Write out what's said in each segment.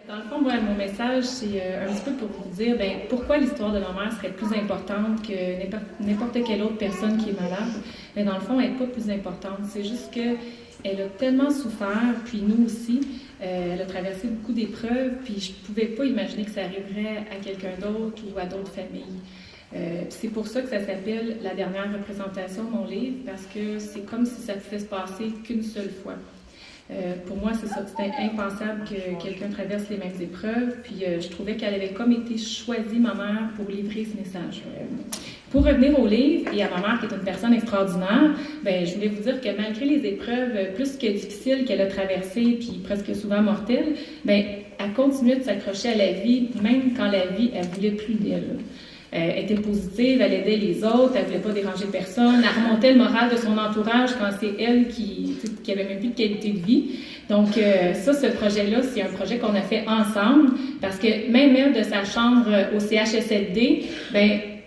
Dans le fond, moi, mon message, c'est un petit peu pour vous dire pourquoi l'histoire de ma mère serait plus importante que n'importe quelle autre personne qui est malade. Mais dans le fond, elle n'est pas plus importante. C'est juste qu'elle a tellement souffert, puis nous aussi. Elle a traversé beaucoup d'épreuves, puis je ne pouvais pas imaginer que ça arriverait à quelqu'un d'autre ou à d'autres familles. C'est pour ça que ça s'appelle La dernière représentation, mon livre, parce que c'est comme si ça pouvait se passer qu'une seule fois. Pour moi, c'est ça. C'était impensable que quelqu'un traverse les mêmes épreuves. Puis je trouvais qu'elle avait comme été choisie, ma mère, pour livrer ce message. Pour revenir au livre et à ma mère, qui est une personne extraordinaire, je voulais vous dire que malgré les épreuves plus que difficiles qu'elle a traversées, puis presque souvent mortelles, elle continuait de s'accrocher à la vie, même quand la vie, elle voulait plus d'elle. Elle était positive, elle aidait les autres, elle ne voulait pas déranger personne, elle remontait le moral de son entourage quand c'est elle qui avait même plus de qualité de vie. Donc ce projet-là, c'est un projet qu'on a fait ensemble, parce que même elle, de sa chambre au CHSLD,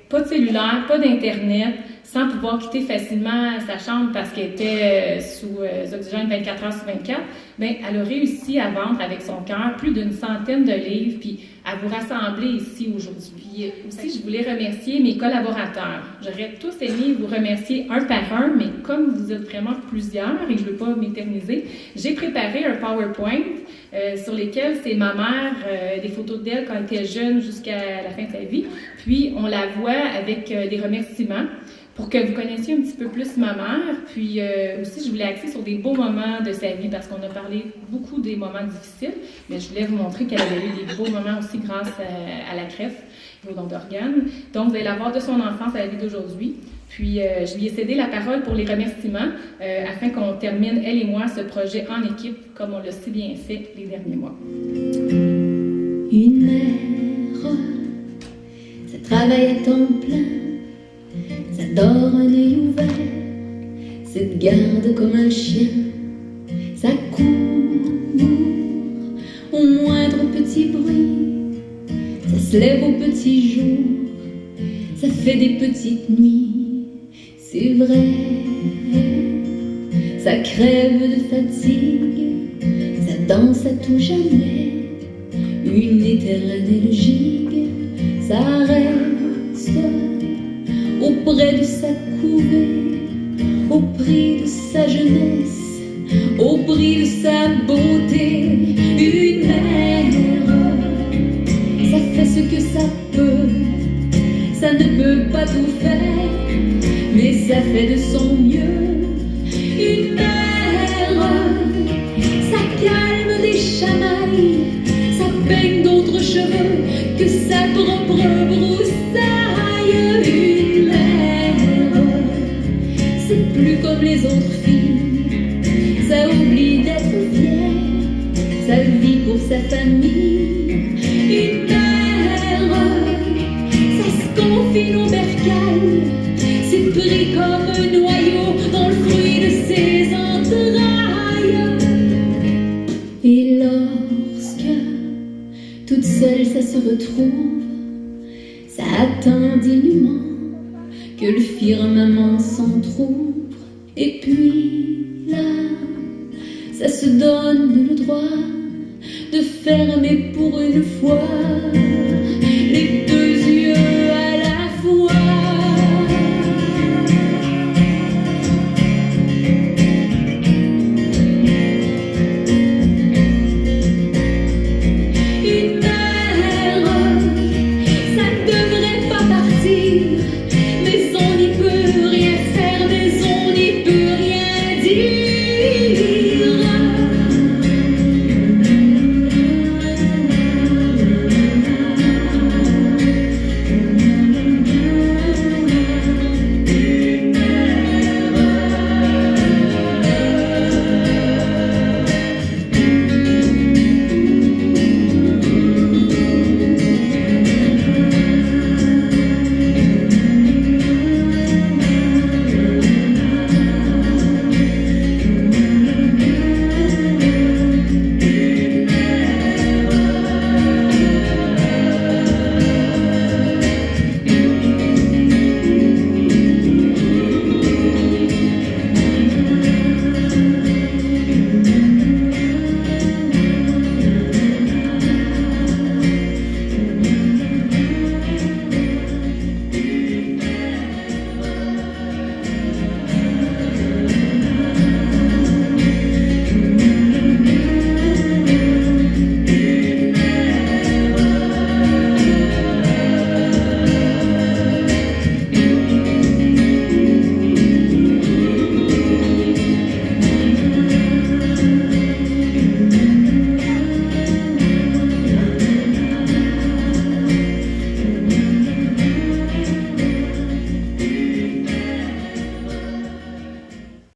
pas de cellulaire, pas d'Internet, sans pouvoir quitter facilement sa chambre parce qu'elle était sous oxygène 24 heures sur 24, elle a réussi à vendre avec son cœur plus d'une centaine de livres, puis à vous rassembler ici aujourd'hui. Puis aussi, je voulais remercier mes collaborateurs. J'aurais tous aimé vous remercier un par un, mais comme vous êtes vraiment plusieurs et je ne veux pas m'éterniser, j'ai préparé un PowerPoint sur lesquels c'est ma mère, des photos d'elle quand elle était jeune jusqu'à la fin de sa vie. Puis on la voit avec des remerciements, pour que vous connaissiez un petit peu plus ma mère. Puis aussi, je voulais axer sur des beaux moments de sa vie, parce qu'on a parlé beaucoup des moments difficiles, mais je voulais vous montrer qu'elle avait eu des beaux moments aussi grâce à la greffe, au don d'organes. Donc, vous allez la voir de son enfance à la vie d'aujourd'hui. Puis, je lui ai cédé la parole pour les remerciements, afin qu'on termine, elle et moi, ce projet en équipe, comme on l'a si bien fait les derniers mois. Une mère, ça travaille à temps plein, ça dort un œil ouvert, ça te garde comme un chien, ça court au moindre petit bruit, ça se lève au petit jour, ça fait des petites nuits, c'est vrai, ça crève de fatigue, ça danse à tout jamais, une éternelle gigue, ça reste auprès de sa couvée, au prix de sa jeunesse, au prix de sa beauté. Une mère, ça fait ce que ça peut, ça ne peut pas tout faire, mais ça fait de son mieux. Une mère, ça calme des chamailles, ça peigne d'autres cheveux que sa propre broussaille. Une mère, c'est plus comme les autres filles, ça oublie d'être fière, ça vit pour sa famille. Une mère, ça se confine au bercail, c'est pris comme un noyau dans le fruit de ses entrailles. Et lorsque toute seule ça se retrouve, ça atteint dignement que le firmament s'entr'ouvre. Et puis là, ça se donne le droit de fermer pour une fois